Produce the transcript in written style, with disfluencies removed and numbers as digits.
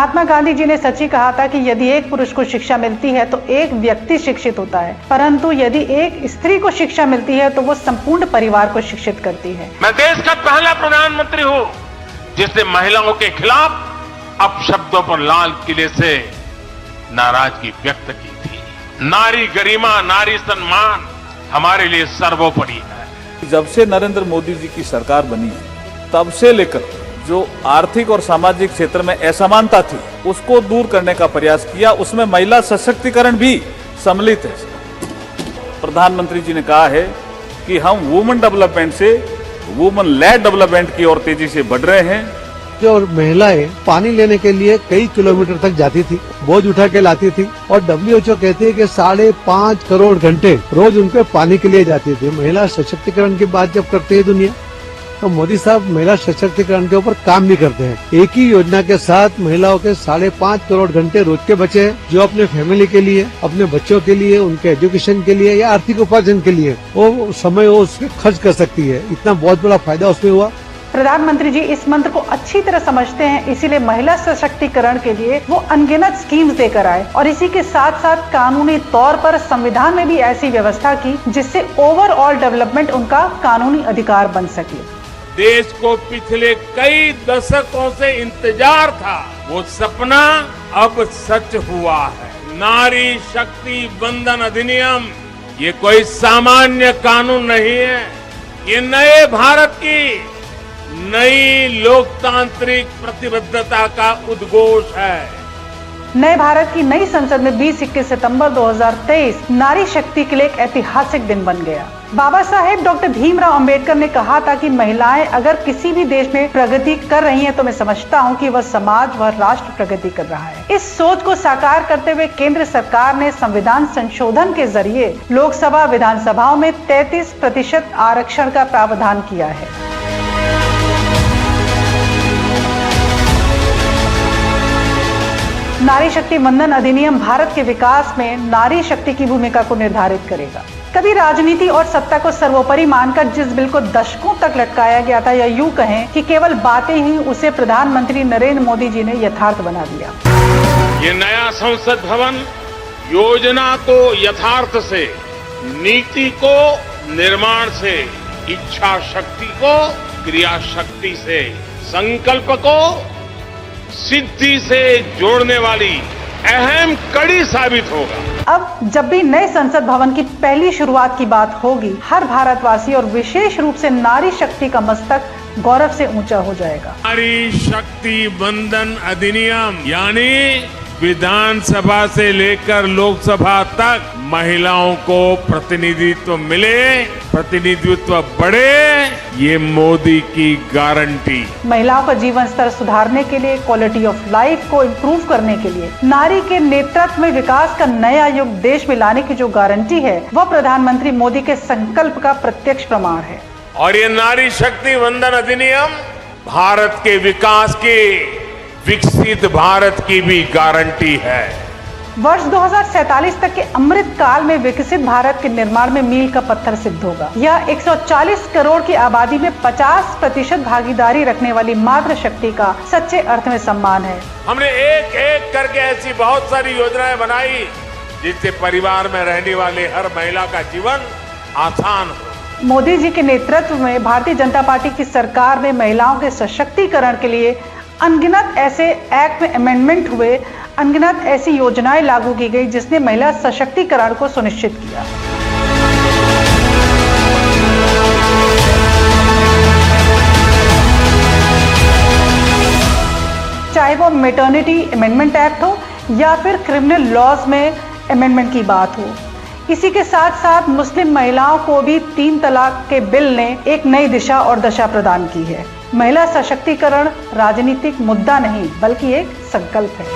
महात्मा गांधी जी ने सच ही कहा था कि यदि एक पुरुष को शिक्षा मिलती है तो एक व्यक्ति शिक्षित होता है, परंतु यदि एक स्त्री को शिक्षा मिलती है तो वो संपूर्ण परिवार को शिक्षित करती है। मैं देश का पहला प्रधानमंत्री हूँ जिसने महिलाओं के खिलाफ अपशब्दों पर लाल किले से नाराजगी व्यक्त की थी। नारी गरिमा, नारी सम्मान हमारे लिए सर्वोपरि है। जब से नरेंद्र मोदी जी की सरकार बनी है तब से लेकर जो आर्थिक और सामाजिक क्षेत्र में असमानता थी उसको दूर करने का प्रयास किया, उसमें महिला सशक्तिकरण भी सम्मिलित है। प्रधानमंत्री जी ने कहा है कि हम वुमेन डेवलपमेंट से वुमेन लेड डेवलपमेंट की ओर तेजी से बढ़ रहे हैं। जो महिलाएं पानी लेने के लिए कई किलोमीटर तक जाती थी, बोझ उठा के लाती थी और WHO कहती है कि 5.5 करोड़ घंटे रोज उनके पानी के लिए जाती थी। महिला सशक्तिकरण की बात जब करते हैं दुनिया, तो मोदी साहब महिला सशक्तिकरण के ऊपर काम भी करते हैं। एक ही योजना के साथ महिलाओं के 5.5 करोड़ घंटे रोज के बचे हैं, जो अपने फैमिली के लिए, अपने बच्चों के लिए, उनके एजुकेशन के लिए या आर्थिक उपार्जन के लिए वो समय वो उसके खर्च कर सकती है। इतना बहुत बड़ा फायदा उसमें हुआ। प्रधानमंत्री जी इस मंत्र को अच्छी तरह समझते हैं, इसीलिए महिला सशक्तिकरण के लिए वो अनगिनत स्कीम्स देकर आए और इसी के साथ साथ कानूनी तौर पर संविधान में भी ऐसी व्यवस्था की जिससे ओवरऑल डेवलपमेंट उनका कानूनी अधिकार बन सके। देश को पिछले कई दशकों से इंतजार था, वो सपना अब सच हुआ है। नारी शक्ति बंधन अधिनियम ये कोई सामान्य कानून नहीं है, ये नए भारत की नई लोकतांत्रिक प्रतिबद्धता का उद्घोष है। नए भारत की नई संसद में 20-21 सितंबर 2023 नारी शक्ति के लिए एक ऐतिहासिक दिन बन गया। बाबा साहेब डॉक्टर भीमराव अंबेडकर ने कहा था कि महिलाएं अगर किसी भी देश में प्रगति कर रही हैं तो मैं समझता हूं कि वह समाज व राष्ट्र प्रगति कर रहा है। इस सोच को साकार करते हुए केंद्र सरकार ने संविधान संशोधन के जरिए लोकसभा विधानसभाओं में 33% आरक्षण का प्रावधान किया है। नारी शक्ति वंदन अधिनियम भारत के विकास में नारी शक्ति की भूमिका को निर्धारित करेगा। कभी राजनीति और सत्ता को सर्वोपरि मानकर जिस बिल को दशकों तक लटकाया गया था, या यूं कहें कि केवल बातें ही, उसे प्रधानमंत्री नरेंद्र मोदी जी ने यथार्थ बना दिया। ये नया संसद भवन योजना को यथार्थ से, नीति को निर्माण से, इच्छा शक्ति को क्रिया शक्ति से, संकल्प को सिद्धि से जोड़ने वाली अहम कड़ी साबित होगा। अब जब भी नए संसद भवन की पहली शुरुआत की बात होगी, हर भारतवासी और विशेष रूप से नारी शक्ति का मस्तक गौरव से ऊंचा हो जाएगा। नारी शक्ति वंदन अधिनियम यानी विधानसभा से लेकर लोकसभा तक महिलाओं को प्रतिनिधित्व मिले, प्रतिनिधित्व बढ़े, ये मोदी की गारंटी। महिलाओं का जीवन स्तर सुधारने के लिए, क्वालिटी ऑफ लाइफ को इम्प्रूव करने के लिए, नारी के नेतृत्व में विकास का नया युग देश में लाने की जो गारंटी है, वह प्रधानमंत्री मोदी के संकल्प का प्रत्यक्ष प्रमाण है। और ये नारी शक्ति वंदन अधिनियम भारत के विकास की, विकसित भारत की भी गारंटी है। वर्ष 2047 तक के अमृत काल में विकसित भारत के निर्माण में मील का पत्थर सिद्ध होगा। यह 140 करोड़ की आबादी में 50% भागीदारी रखने वाली मातृशक्ति का सच्चे अर्थ में सम्मान है। हमने एक एक करके ऐसी बहुत सारी योजनाएं बनाई जिससे परिवार में रहने वाले हर महिला का जीवन आसान हो। मोदी जी के नेतृत्व में भारतीय जनता पार्टी की सरकार में महिलाओं के सशक्तिकरण के लिए अनगिनत ऐसे एक्ट में अमेंडमेंट हुए, अनगिनत ऐसी योजनाएं लागू की गई जिसने महिला सशक्तिकरण को सुनिश्चित किया। चाहे वो मैटरनिटी अमेंडमेंट एक्ट हो या फिर क्रिमिनल लॉज में अमेंडमेंट की बात हो। इसी के साथ साथ मुस्लिम महिलाओं को भी 3 तलाक के बिल ने एक नई दिशा और दशा प्रदान की है। महिला सशक्तिकरण राजनीतिक मुद्दा नहीं बल्कि एक संकल्प है।